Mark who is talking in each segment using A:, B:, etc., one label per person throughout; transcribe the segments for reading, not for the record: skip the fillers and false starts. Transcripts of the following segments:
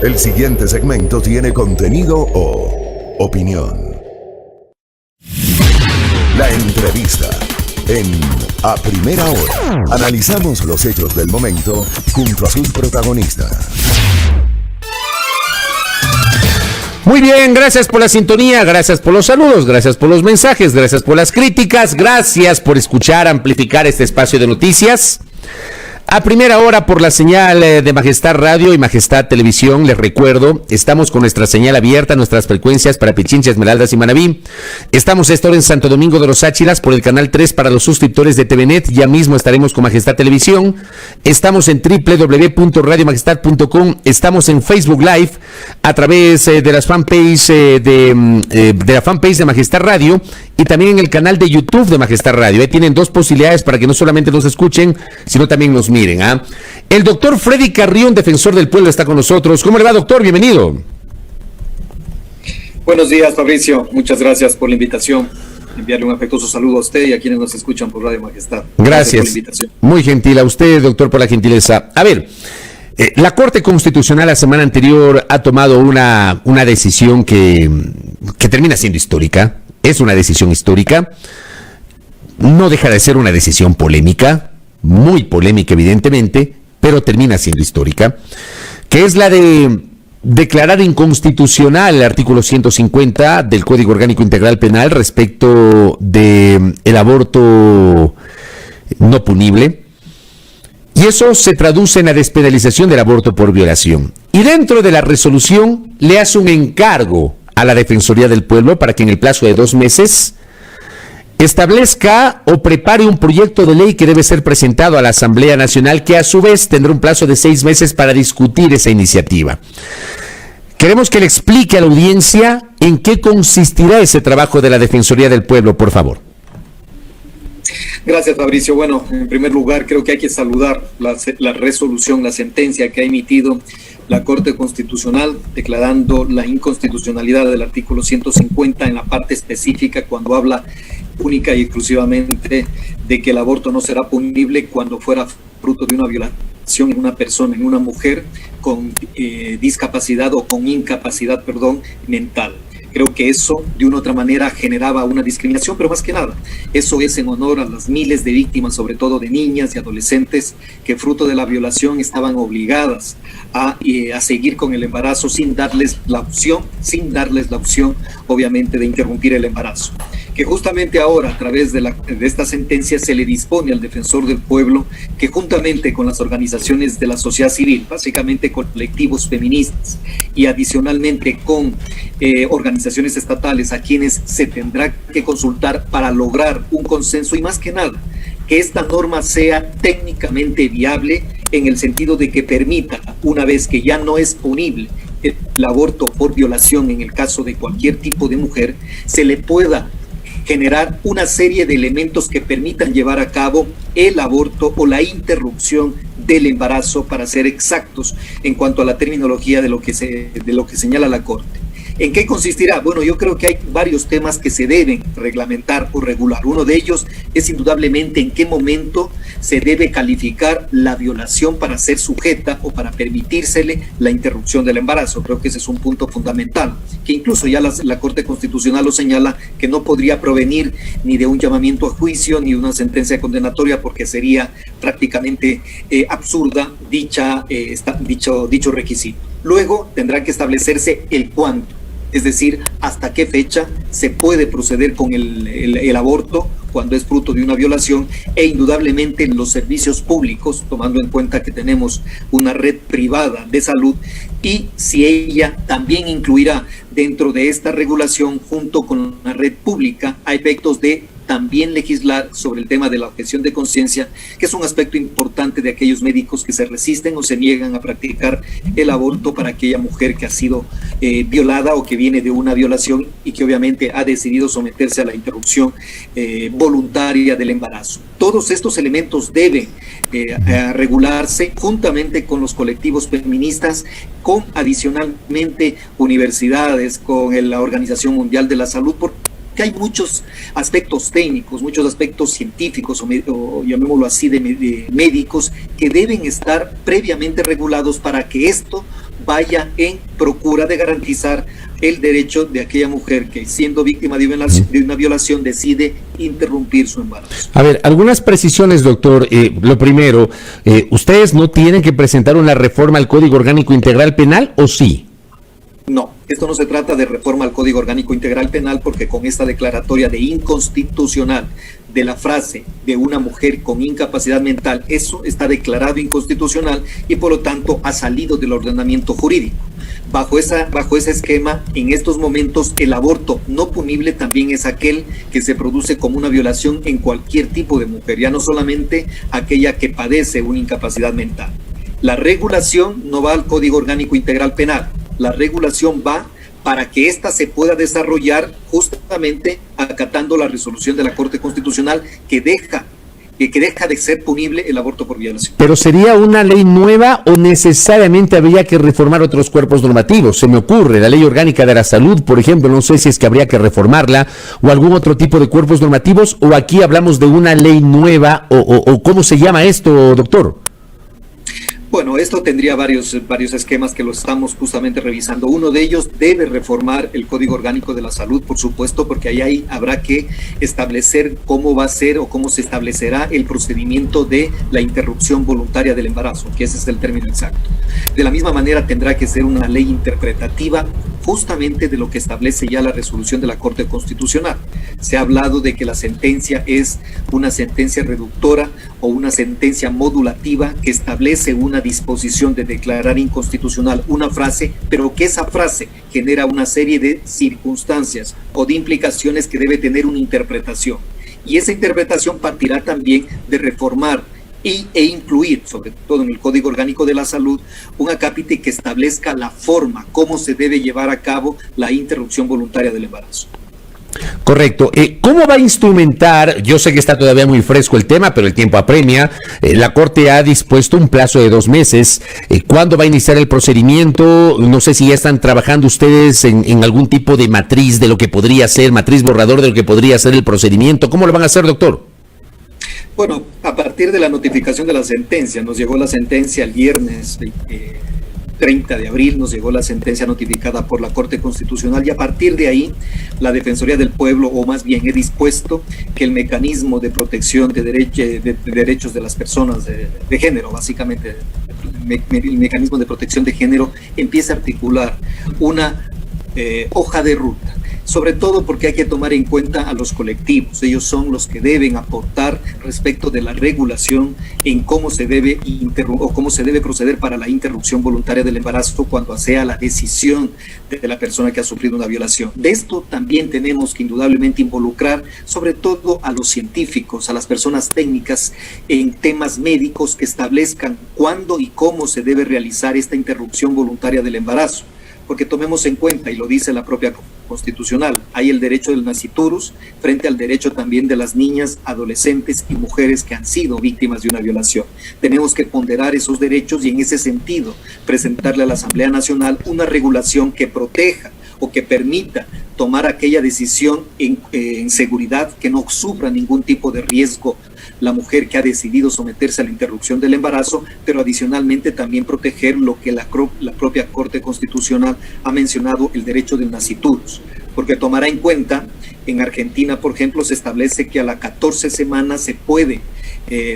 A: El siguiente segmento tiene contenido o opinión. La entrevista en A Primera Hora. Analizamos los hechos del momento junto a sus protagonistas.
B: Muy bien, gracias por la sintonía, gracias por los saludos, gracias por los mensajes, gracias por las críticas, gracias por escuchar, amplificar este espacio de noticias. A Primera Hora por la señal de Majestad Radio y Majestad Televisión. Les recuerdo, estamos con nuestra señal abierta, nuestras frecuencias para Pichincha, Esmeraldas y Manabí. Estamos esta hora en Santo Domingo de los Áchilas por el canal 3 para los suscriptores de TVNet. Ya mismo estaremos con Majestad Televisión. Estamos en www.radiomajestad.com. Estamos en Facebook Live a través de las fanpage de la fanpage de Majestad Radio y también en el canal de YouTube de Majestad Radio. Ahí tienen dos posibilidades para que no solamente nos escuchen, sino también nos miren. El doctor Freddy Carrión, defensor del pueblo, está con nosotros. ¿Cómo le va, doctor? Bienvenido.
C: Buenos días, Fabricio. Muchas gracias por la invitación. Enviarle un afectuoso saludo a usted y a quienes nos escuchan por Radio Majestad.
B: Gracias. Por la invitación. Muy gentil a usted, doctor, por la gentileza. A ver, la Corte Constitucional la semana anterior ha tomado una decisión que termina siendo histórica. Es una decisión histórica. No deja de ser una decisión polémica. Muy polémica evidentemente, pero termina siendo histórica, que es la de declarar inconstitucional el artículo 150 del Código Orgánico Integral Penal respecto de el aborto no punible, y eso se traduce en la despenalización del aborto por violación. Y dentro de la resolución le hace un encargo a la Defensoría del Pueblo para que en el plazo de 2 meses establezca o prepare un proyecto de ley que debe ser presentado a la Asamblea Nacional, que a su vez tendrá un plazo de 6 meses para discutir esa iniciativa. Queremos que le explique a la audiencia en qué consistirá ese trabajo de la Defensoría del Pueblo, por favor.
C: Gracias, Fabricio. Bueno, en primer lugar, creo que hay que saludar la resolución, la sentencia que ha emitido la Corte Constitucional declarando la inconstitucionalidad del artículo 150 en la parte específica cuando habla única y exclusivamente de que el aborto no será punible cuando fuera fruto de una violación en una persona, en una mujer con discapacidad o con incapacidad, mental. Creo que eso de una u otra manera generaba una discriminación, pero más que nada, eso es en honor a las miles de víctimas, sobre todo de niñas y adolescentes, que fruto de la violación estaban obligadas a seguir con el embarazo sin darles la opción, obviamente, de interrumpir el embarazo. Que justamente ahora, a través de esta sentencia, se le dispone al defensor del pueblo que juntamente con las organizaciones de la sociedad civil, básicamente colectivos feministas y adicionalmente con organizaciones estatales a quienes se tendrá que consultar para lograr un consenso y más que nada, que esta norma sea técnicamente viable en el sentido de que permita, una vez que ya no es punible el aborto por violación en el caso de cualquier tipo de mujer, se le pueda generar una serie de elementos que permitan llevar a cabo el aborto o la interrupción del embarazo, para ser exactos en cuanto a la terminología de lo que señala la Corte. ¿En qué consistirá? Bueno, yo creo que hay varios temas que se deben reglamentar o regular. Uno de ellos es indudablemente en qué momento se debe calificar la violación para ser sujeta o para permitírsele la interrupción del embarazo. Creo que ese es un punto fundamental, que incluso ya la Corte Constitucional lo señala, que no podría provenir ni de un llamamiento a juicio ni de una sentencia condenatoria, porque sería prácticamente absurda dicho requisito. Luego tendrá que establecerse el cuánto. Es decir, hasta qué fecha se puede proceder con el aborto cuando es fruto de una violación, e indudablemente los servicios públicos, tomando en cuenta que tenemos una red privada de salud, y si ella también incluirá dentro de esta regulación junto con la red pública a efectos de también legislar sobre el tema de la objeción de conciencia, que es un aspecto importante de aquellos médicos que se resisten o se niegan a practicar el aborto para aquella mujer que ha sido violada o que viene de una violación y que obviamente ha decidido someterse a la interrupción voluntaria del embarazo. Todos estos elementos deben regularse juntamente con los colectivos feministas, con adicionalmente universidades, con la Organización Mundial de la Salud, que hay muchos aspectos técnicos, muchos aspectos científicos o llamémoslo así de médicos, que deben estar previamente regulados para que esto vaya en procura de garantizar el derecho de aquella mujer que, siendo víctima de una violación, decide interrumpir su embarazo.
B: A ver, algunas precisiones, doctor. Lo primero, ¿ustedes no tienen que presentar una reforma al Código Orgánico Integral Penal o sí?
C: No, esto no se trata de reforma al Código Orgánico Integral Penal, porque con esta declaratoria de inconstitucional de la frase de una mujer con incapacidad mental, eso está declarado inconstitucional y por lo tanto ha salido del ordenamiento jurídico. Bajo ese esquema, en estos momentos, el aborto no punible también es aquel que se produce como una violación en cualquier tipo de mujer, ya no solamente aquella que padece una incapacidad mental. La regulación no va al Código Orgánico Integral Penal, la regulación va para que ésta se pueda desarrollar justamente acatando la resolución de la Corte Constitucional que deja de ser punible el aborto por violación.
B: ¿Pero sería una ley nueva o necesariamente habría que reformar otros cuerpos normativos? Se me ocurre, la Ley Orgánica de la Salud, por ejemplo, no sé si es que habría que reformarla o algún otro tipo de cuerpos normativos, o aquí hablamos de una ley nueva, o ¿cómo se llama esto, doctor?
C: Bueno, esto tendría varios esquemas que lo estamos justamente revisando. Uno de ellos debe reformar el Código Orgánico de la Salud, por supuesto, porque ahí habrá que establecer cómo va a ser o cómo se establecerá el procedimiento de la interrupción voluntaria del embarazo, que ese es el término exacto. De la misma manera tendrá que ser una ley interpretativa justamente de lo que establece ya la resolución de la Corte Constitucional. Se ha hablado de que la sentencia es una sentencia reductora o una sentencia modulativa que establece una disposición de declarar inconstitucional una frase, pero que esa frase genera una serie de circunstancias o de implicaciones que debe tener una interpretación. Y esa interpretación partirá también de reformar e incluir, sobre todo en el Código Orgánico de la Salud, un acápite que establezca la forma, cómo se debe llevar a cabo la interrupción voluntaria del embarazo.
B: Correcto. ¿Cómo va a instrumentar? Yo sé que está todavía muy fresco el tema, pero el tiempo apremia. La Corte ha dispuesto un plazo de 2 meses. ¿Cuándo va a iniciar el procedimiento? No sé si ya están trabajando ustedes en algún tipo de matriz de lo que podría ser, matriz borrador de lo que podría ser el procedimiento. ¿Cómo lo van a hacer, doctor?
C: Bueno, a partir de la notificación de la sentencia, nos llegó la sentencia el viernes 30 de abril, nos llegó la sentencia notificada por la Corte Constitucional y a partir de ahí la Defensoría del Pueblo, o más bien he dispuesto que el mecanismo de protección de derechos de las personas de género, básicamente el mecanismo de protección de género, empiece a articular una hoja de ruta. Sobre todo porque hay que tomar en cuenta a los colectivos. Ellos son los que deben aportar respecto de la regulación en cómo se debe proceder para la interrupción voluntaria del embarazo cuando sea la decisión de la persona que ha sufrido una violación. De esto también tenemos que indudablemente involucrar sobre todo a los científicos, a las personas técnicas en temas médicos que establezcan cuándo y cómo se debe realizar esta interrupción voluntaria del embarazo. Porque tomemos en cuenta, y lo dice la propia Constitucional, hay el derecho del nasciturus frente al derecho también de las niñas, adolescentes y mujeres que han sido víctimas de una violación. Tenemos que ponderar esos derechos y en ese sentido presentarle a la Asamblea Nacional una regulación que proteja o que permita tomar aquella decisión en seguridad, que no sufra ningún tipo de riesgo la mujer que ha decidido someterse a la interrupción del embarazo, pero adicionalmente también proteger lo que la propia Corte Constitucional ha mencionado, el derecho del nasciturus, porque tomará en cuenta, en Argentina, por ejemplo, se establece que a las 14 semanas se puede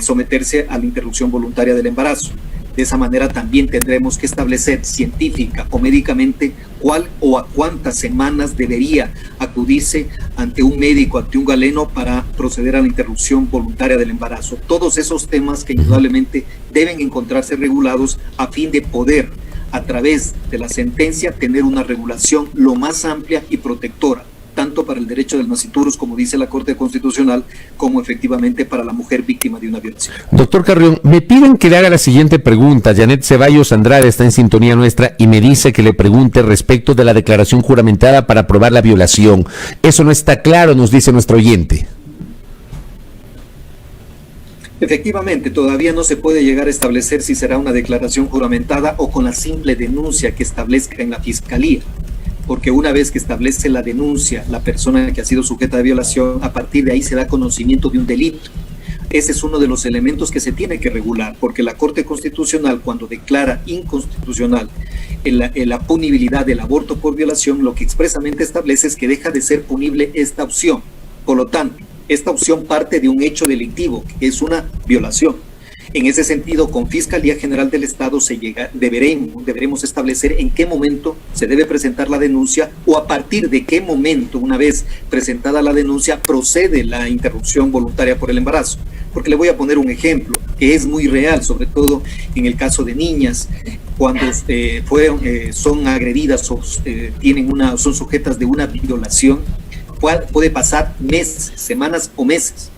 C: someterse a la interrupción voluntaria del embarazo. De esa manera también tendremos que establecer científica o médicamente cuál o a cuántas semanas debería acudirse ante un médico, ante un galeno para proceder a la interrupción voluntaria del embarazo. Todos esos temas que indudablemente deben encontrarse regulados a fin de poder, a través de la sentencia, tener una regulación lo más amplia y protectora, tanto para el derecho del nasciturus, como dice la Corte Constitucional, como efectivamente para la mujer víctima de una violación.
B: Doctor Carrión, me piden que le haga la siguiente pregunta. Janet Ceballos Andrade está en sintonía nuestra y me dice que le pregunte respecto de la declaración juramentada para probar la violación. Eso no está claro, nos dice nuestro oyente.
C: Efectivamente, todavía no se puede llegar a establecer si será una declaración juramentada o con la simple denuncia que establezca en la Fiscalía. Porque una vez que establece la denuncia, la persona que ha sido sujeta de violación, a partir de ahí se da conocimiento de un delito. Ese es uno de los elementos que se tiene que regular, porque la Corte Constitucional, cuando declara inconstitucional la punibilidad del aborto por violación, lo que expresamente establece es que deja de ser punible esta opción. Por lo tanto, esta opción parte de un hecho delictivo, que es una violación. En ese sentido, con Fiscalía General del Estado deberemos establecer en qué momento se debe presentar la denuncia o a partir de qué momento, una vez presentada la denuncia, procede la interrupción voluntaria por el embarazo. Porque le voy a poner un ejemplo que es muy real, sobre todo en el caso de niñas, cuando son agredidas o son sujetas de una violación, puede pasar meses, semanas o meses,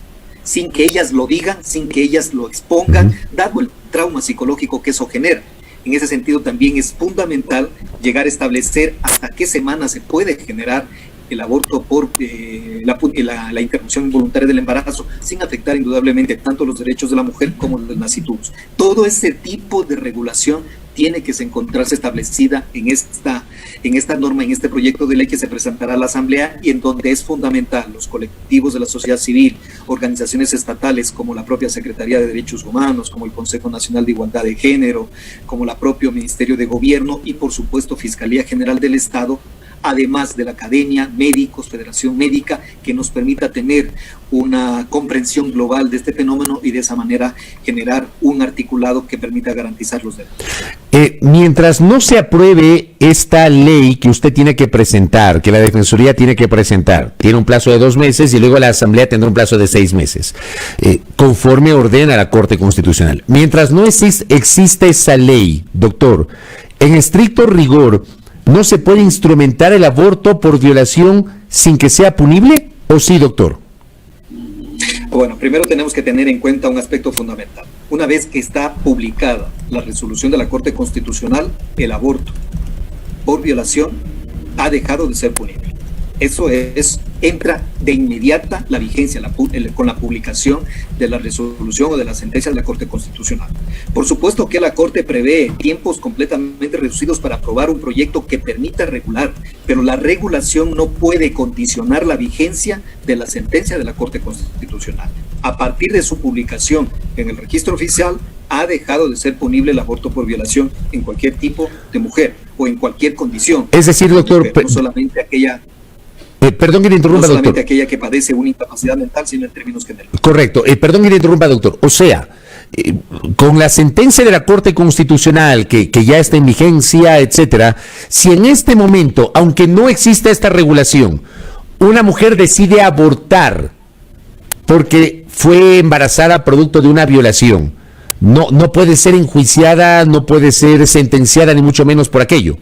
C: sin que ellas lo digan, sin que ellas lo expongan, dado el trauma psicológico que eso genera. En ese sentido también es fundamental llegar a establecer hasta qué semana se puede generar el aborto por la interrupción involuntaria del embarazo, sin afectar indudablemente tanto los derechos de la mujer como los nasciturus. Todo ese tipo de regulación tiene que encontrarse establecida en esta norma, en este proyecto de ley que se presentará a la Asamblea, y en donde es fundamental los colectivos de la sociedad civil, organizaciones estatales como la propia Secretaría de Derechos Humanos, como el Consejo Nacional de Igualdad de Género, como la propio Ministerio de Gobierno y por supuesto Fiscalía General del Estado, además de la academia, médicos, Federación Médica, que nos permita tener una comprensión global de este fenómeno y de esa manera generar un articulado que permita garantizar los derechos.
B: Mientras no se apruebe esta ley que usted tiene que presentar, que la Defensoría tiene que presentar, tiene un plazo de 2 meses y luego la Asamblea tendrá un plazo de 6 meses, conforme ordena la Corte Constitucional. Mientras no existe esa ley, doctor, en estricto rigor, ¿no se puede instrumentar el aborto por violación sin que sea punible? ¿O sí, doctor?
C: Bueno, primero tenemos que tener en cuenta un aspecto fundamental. Una vez que está publicada la resolución de la Corte Constitucional, el aborto por violación ha dejado de ser punible. Eso entra de inmediata la vigencia con la publicación de la resolución o de la sentencia de la Corte Constitucional. Por supuesto que la Corte prevé tiempos completamente reducidos para aprobar un proyecto que permita regular, pero la regulación no puede condicionar la vigencia de la sentencia de la Corte Constitucional. A partir de su publicación en el registro oficial, ha dejado de ser punible el aborto por violación en cualquier tipo de mujer o en cualquier condición.
B: Es decir, doctor,
C: no solamente aquella...
B: perdón que le interrumpa,
C: no solamente
B: doctor.
C: Aquella que padece una incapacidad mental, sino en términos generales.
B: Correcto. Perdón que le interrumpa, doctor. O sea, con la sentencia de la Corte Constitucional que ya está en vigencia, etcétera, si en este momento, aunque no exista esta regulación, una mujer decide abortar porque fue embarazada producto de una violación, no puede ser enjuiciada, no puede ser sentenciada, ni mucho menos por aquello.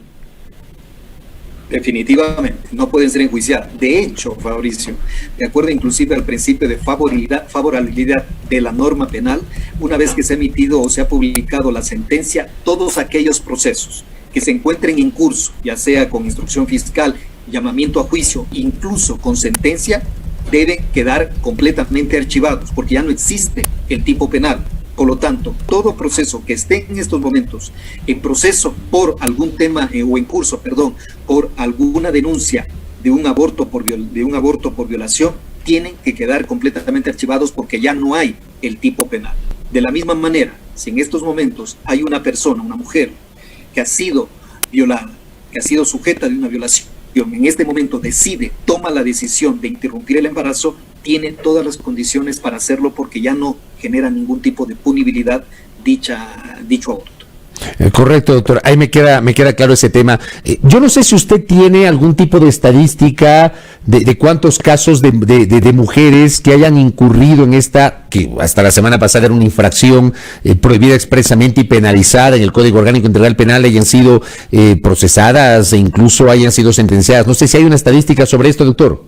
C: Definitivamente, no pueden ser enjuiciadas. De hecho, Fabricio, de acuerdo inclusive al principio de favorabilidad de la norma penal, una vez que se ha emitido o se ha publicado la sentencia, todos aquellos procesos que se encuentren en curso, ya sea con instrucción fiscal, llamamiento a juicio, incluso con sentencia, deben quedar completamente archivados, porque ya no existe el tipo penal. Por lo tanto, todo proceso que esté en estos momentos en proceso por algún tema o en curso, por alguna denuncia de un aborto por violación, tienen que quedar completamente archivados porque ya no hay el tipo penal. De la misma manera, si en estos momentos hay una persona, una mujer, que ha sido violada, que ha sido sujeta de una violación, en este momento toma la decisión de interrumpir el embarazo, tiene todas las condiciones para hacerlo porque ya no genera ningún tipo de punibilidad dicho aborto.
B: Correcto, doctor. Ahí me queda claro ese tema. Yo no sé si usted tiene algún tipo de estadística de cuántos casos de mujeres que hayan incurrido en esta, que hasta la semana pasada era una infracción prohibida expresamente y penalizada en el Código Orgánico Integral Penal, hayan sido procesadas e incluso hayan sido sentenciadas. No sé si hay una estadística sobre esto, doctor.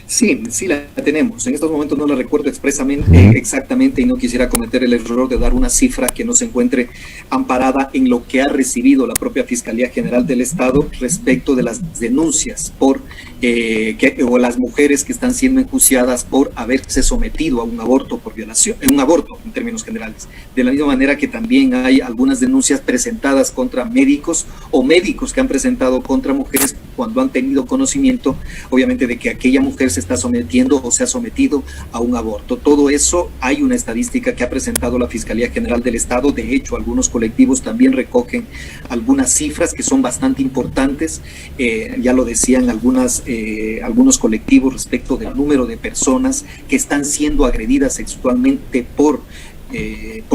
C: Sí la tenemos. En estos momentos no la recuerdo exactamente y no quisiera cometer el error de dar una cifra que no se encuentre amparada en lo que ha recibido la propia Fiscalía General del Estado respecto de las denuncias o las mujeres que están siendo enjuiciadas por haberse sometido a un aborto por violación, un aborto en términos generales. De la misma manera que también hay algunas denuncias presentadas contra médicos o médicos que han presentado contra mujeres cuando han tenido conocimiento, obviamente, de que aquella mujer se se está sometiendo o se ha sometido a un aborto. Todo eso hay una estadística que ha presentado la Fiscalía General del Estado. De hecho, algunos colectivos también recogen algunas cifras que son bastante importantes. Ya lo decían algunos colectivos respecto del número de personas que están siendo agredidas sexualmente por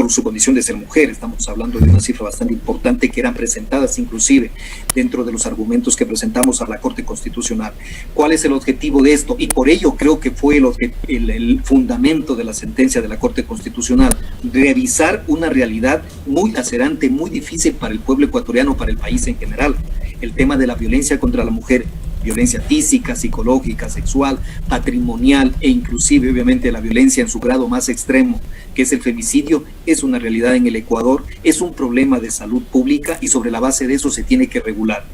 C: su condición de ser mujer. Estamos hablando de una cifra bastante importante que eran presentadas inclusive dentro de los argumentos que presentamos a la Corte Constitucional. ¿Cuál es el objetivo de esto? Y por ello creo que fue el fundamento de la sentencia de la Corte Constitucional, revisar una realidad muy lacerante, muy difícil para el pueblo ecuatoriano, para el país en general. El tema de la violencia contra la mujer, violencia física, psicológica, sexual, patrimonial e inclusive obviamente la violencia en su grado más extremo, que es el femicidio, es una realidad en el Ecuador, es un problema de salud pública y sobre la base de eso se tiene que regular.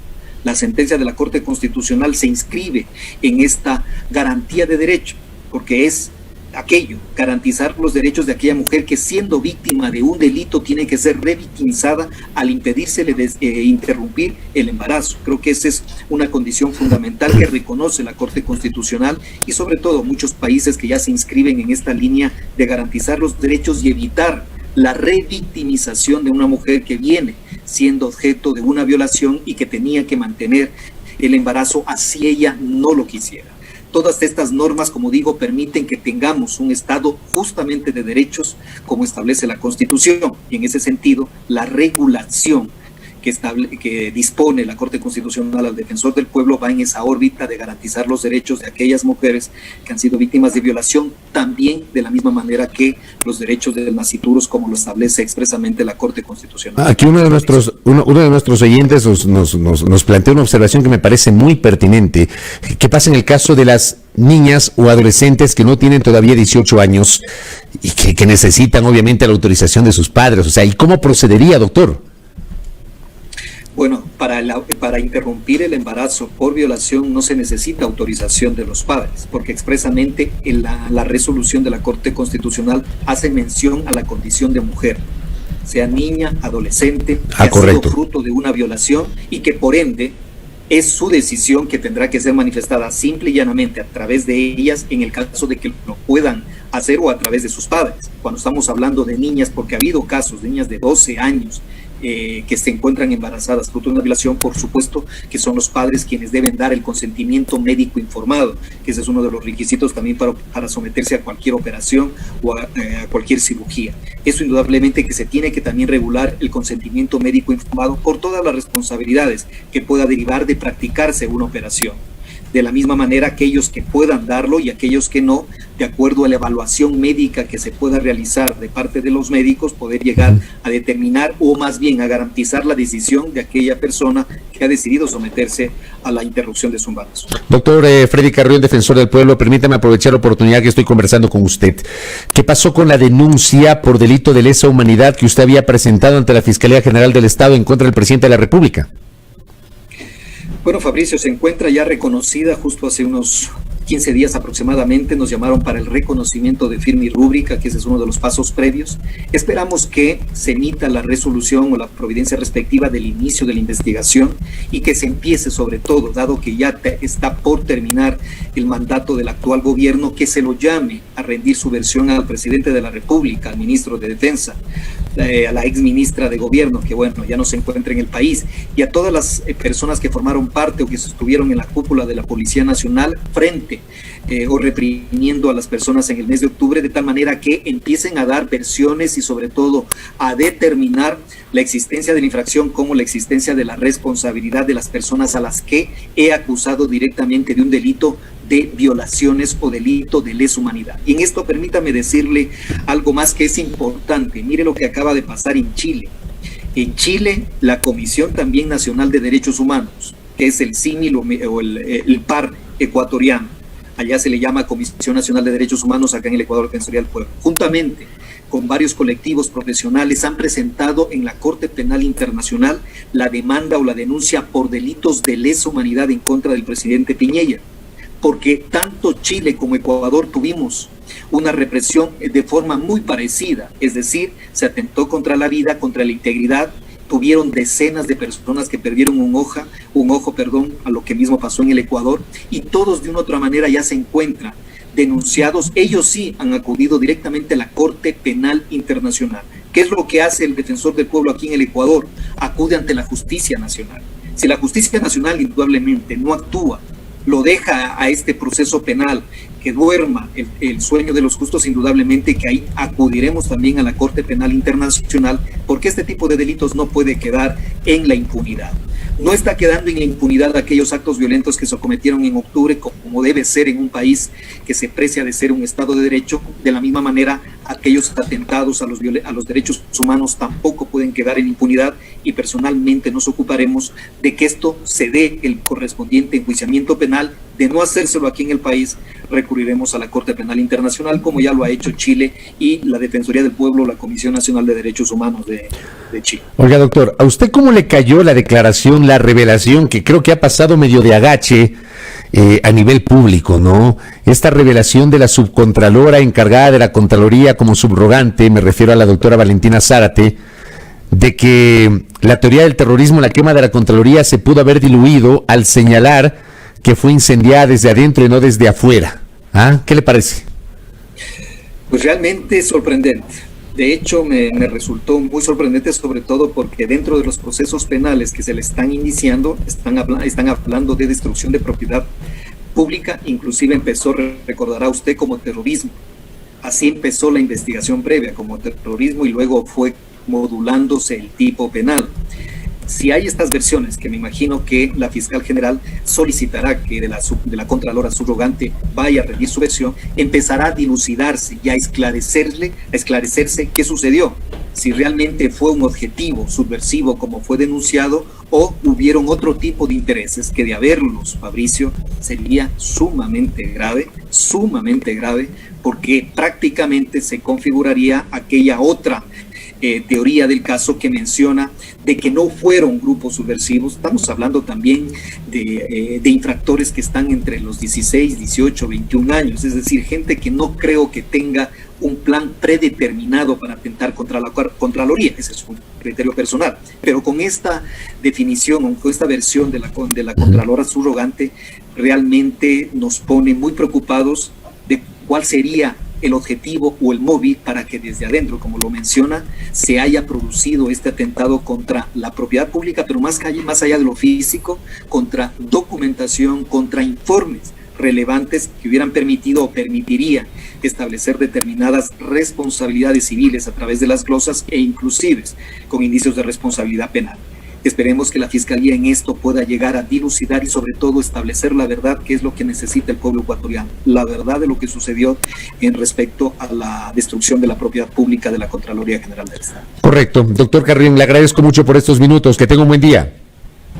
C: La sentencia de la Corte Constitucional se inscribe en esta garantía de derecho, porque es aquello, garantizar los derechos de aquella mujer que siendo víctima de un delito tiene que ser revictimizada al impedírsele interrumpir el embarazo. Creo que esa es una condición fundamental que reconoce la Corte Constitucional y sobre todo muchos países que ya se inscriben en esta línea de garantizar los derechos y evitar la revictimización de una mujer que viene siendo objeto de una violación y que tenía que mantener el embarazo así ella no lo quisiera. Todas estas normas, como digo, permiten que tengamos un Estado justamente de derechos como establece la Constitución. Y en ese sentido, la regulación que dispone la Corte Constitucional al defensor del pueblo va en esa órbita de garantizar los derechos de aquellas mujeres que han sido víctimas de violación, también de la misma manera que los derechos de nacituros, como lo establece expresamente la Corte Constitucional.
B: Aquí uno de nuestros oyentes nos plantea una observación que me parece muy pertinente. ¿Qué pasa en el caso de las niñas o adolescentes que no tienen todavía 18 años y que necesitan obviamente la autorización de sus padres? O sea, ¿y cómo procedería, doctor?
C: Bueno, para interrumpir el embarazo por violación no se necesita autorización de los padres, porque expresamente en la resolución de la Corte Constitucional hace mención a la condición de mujer, sea niña, adolescente, que ha sido fruto de una violación y que por ende es su decisión que tendrá que ser manifestada simple y llanamente a través de ellas en el caso de que lo puedan hacer o a través de sus padres. Cuando estamos hablando de niñas, porque ha habido casos de niñas de 12 años que se encuentran embarazadas fruto de una violación, por supuesto que son los padres quienes deben dar el consentimiento médico informado, que ese es uno de los requisitos también para someterse a cualquier operación o a cualquier cirugía. Eso indudablemente que se tiene que también regular el consentimiento médico informado por todas las responsabilidades que pueda derivar de practicarse una operación. De la misma manera, aquellos que puedan darlo y aquellos que no, de acuerdo a la evaluación médica que se pueda realizar de parte de los médicos, poder llegar a determinar o más bien a garantizar la decisión de aquella persona que ha decidido someterse a la interrupción de su embarazo.
B: Doctor Freddy Carrión, defensor del pueblo, permítame aprovechar la oportunidad que estoy conversando con usted. ¿Qué pasó con la denuncia por delito de lesa humanidad que usted había presentado ante la Fiscalía General del Estado en contra del presidente de la República?
C: Bueno, Fabricio, se encuentra ya reconocida. Justo hace unos 15 días aproximadamente nos llamaron para el reconocimiento de firma y rúbrica, que ese es uno de los pasos previos. Esperamos que se emita la resolución o la providencia respectiva del inicio de la investigación y que se empiece, sobre todo, dado que ya está por terminar el mandato del actual gobierno, que se lo llame a rendir su versión al presidente de la República, al ministro de Defensa, a la ex ministra de Gobierno, que bueno, ya no se encuentra en el país, y a todas las personas que formaron parte o que estuvieron en la cúpula de la Policía Nacional frente o reprimiendo a las personas en el mes de octubre, de tal manera que empiecen a dar versiones y sobre todo a determinar la existencia de la infracción como la existencia de la responsabilidad de las personas a las que he acusado directamente de un delito de violaciones o delito de lesa humanidad. Y en esto permítame decirle algo más que es importante. Mire lo que acaba de pasar en Chile. En Chile, la Comisión también Nacional de Derechos Humanos, que es el símil o el par ecuatoriano, allá se le llama Comisión Nacional de Derechos Humanos, acá en el Ecuador, Defensoría del Pueblo, juntamente con varios colectivos profesionales han presentado en la Corte Penal Internacional la demanda o la denuncia por delitos de lesa humanidad en contra del presidente Piñera, porque tanto Chile como Ecuador tuvimos una represión de forma muy parecida, es decir, se atentó contra la vida, contra la integridad tuvieron decenas de personas que perdieron un ojo, a lo que mismo pasó en el Ecuador, y todos de una u otra manera ya se encuentran denunciados. Ellos sí han acudido directamente a la Corte Penal Internacional. ¿Qué es lo que hace el defensor del pueblo aquí en el Ecuador? Acude ante la justicia nacional. Si la justicia nacional indudablemente no actúa, lo deja a este proceso penal que duerma el sueño de los justos, indudablemente que ahí acudiremos también a la Corte Penal Internacional, porque este tipo de delitos no puede quedar en la impunidad. No está quedando en la impunidad aquellos actos violentos que se cometieron en octubre, como debe ser en un país que se precia de ser un Estado de Derecho. De la misma manera, aquellos atentados a los derechos humanos tampoco pueden quedar en impunidad, y personalmente nos ocuparemos de que esto se dé el correspondiente enjuiciamiento penal. De no hacérselo aquí en el país, recurriremos a la Corte Penal Internacional, como ya lo ha hecho Chile y la Defensoría del Pueblo, la Comisión Nacional de Derechos Humanos de Chile.
B: Oiga, doctor, ¿a usted cómo le cayó la declaración, la revelación, que creo que ha pasado medio de agache a nivel público, ¿no? Esta revelación de la subcontralora encargada de la Contraloría como subrogante, me refiero a la doctora Valentina Zárate, de que la teoría del terrorismo, la quema de la Contraloría, se pudo haber diluido al señalar que fue incendiada desde adentro y no desde afuera? ¿Ah? ¿Qué le parece?
C: Pues realmente sorprendente. De hecho, me resultó muy sorprendente, sobre todo porque dentro de los procesos penales que se le están iniciando, están hablando de destrucción de propiedad pública. Inclusive empezó, recordará usted, como terrorismo. Así empezó la investigación previa, como terrorismo, y luego fue modulándose el tipo penal. Si hay estas versiones, que me imagino que la fiscal general solicitará que de la contralora subrogante vaya a rendir su versión, empezará a dilucidarse y a esclarecerse qué sucedió. Si realmente fue un objetivo subversivo como fue denunciado, o hubieron otro tipo de intereses que, de haberlos, Fabricio, sería sumamente grave, porque prácticamente se configuraría aquella otra teoría del caso que menciona de que no fueron grupos subversivos. Estamos hablando también de infractores que están entre los 16, 18, 21 años, es decir, gente que no creo que tenga un plan predeterminado para atentar contra la Contraloría. Ese es un criterio personal. Pero con esta definición, o con esta versión de la Contralora subrogante, realmente nos pone muy preocupados de cuál sería el objetivo o el móvil para que desde adentro, como lo menciona, se haya producido este atentado contra la propiedad pública, pero más allá de lo físico, contra documentación, contra informes relevantes que hubieran permitido o permitiría establecer determinadas responsabilidades civiles a través de las glosas, e inclusive con indicios de responsabilidad penal. Esperemos que la Fiscalía en esto pueda llegar a dilucidar y sobre todo establecer la verdad, que es lo que necesita el pueblo ecuatoriano, la verdad de lo que sucedió en respecto a la destrucción de la propiedad pública de la Contraloría General del Estado.
B: Correcto. Doctor Carrión, le agradezco mucho por estos minutos. Que tenga un buen día.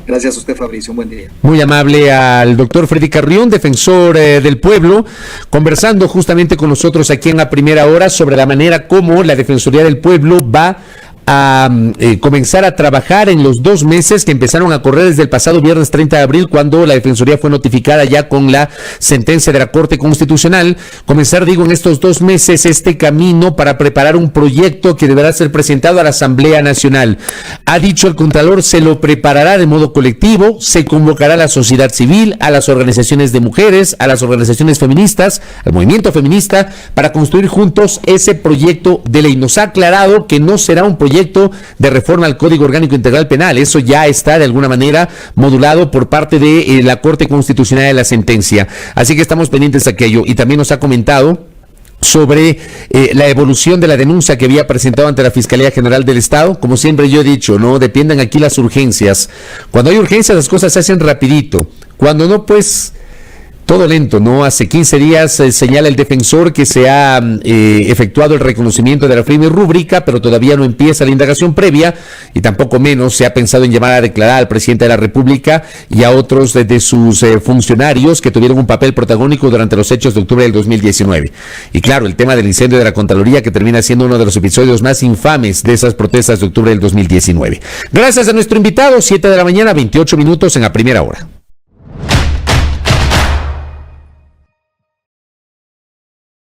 C: Gracias a usted, Fabricio. Un buen día.
B: Muy amable al doctor Freddy Carrión, defensor del pueblo, conversando justamente con nosotros aquí en la primera hora sobre la manera como la Defensoría del Pueblo va a comenzar a trabajar en los 2 meses que empezaron a correr desde el pasado viernes 30 de abril, cuando la Defensoría fue notificada ya con la sentencia de la Corte Constitucional. Comenzar, digo, en estos 2 meses este camino para preparar un proyecto que deberá ser presentado a la Asamblea Nacional. Ha dicho el Contralor, se lo preparará de modo colectivo, se convocará a la sociedad civil, a las organizaciones de mujeres, a las organizaciones feministas, al movimiento feminista, para construir juntos ese proyecto de ley. Nos ha aclarado que no será un proyecto de reforma al Código Orgánico Integral Penal. Eso ya está de alguna manera modulado por parte de la Corte Constitucional de la sentencia. Así que estamos pendientes de aquello. Y también nos ha comentado sobre la evolución de la denuncia que había presentado ante la Fiscalía General del Estado. Como siempre yo he dicho, no dependen aquí las urgencias. Cuando hay urgencias las cosas se hacen rapidito. Cuando no, pues todo lento, ¿no? Hace 15 días señala el defensor que se ha efectuado el reconocimiento de la firme rúbrica, pero todavía no empieza la indagación previa, y tampoco menos se ha pensado en llamar a declarar al presidente de la República y a otros de sus funcionarios que tuvieron un papel protagónico durante los hechos de octubre del 2019. Y claro, el tema del incendio de la Contraloría, que termina siendo uno de los episodios más infames de esas protestas de octubre del 2019. Gracias a nuestro invitado, 7 de la mañana, 28 minutos en la primera hora.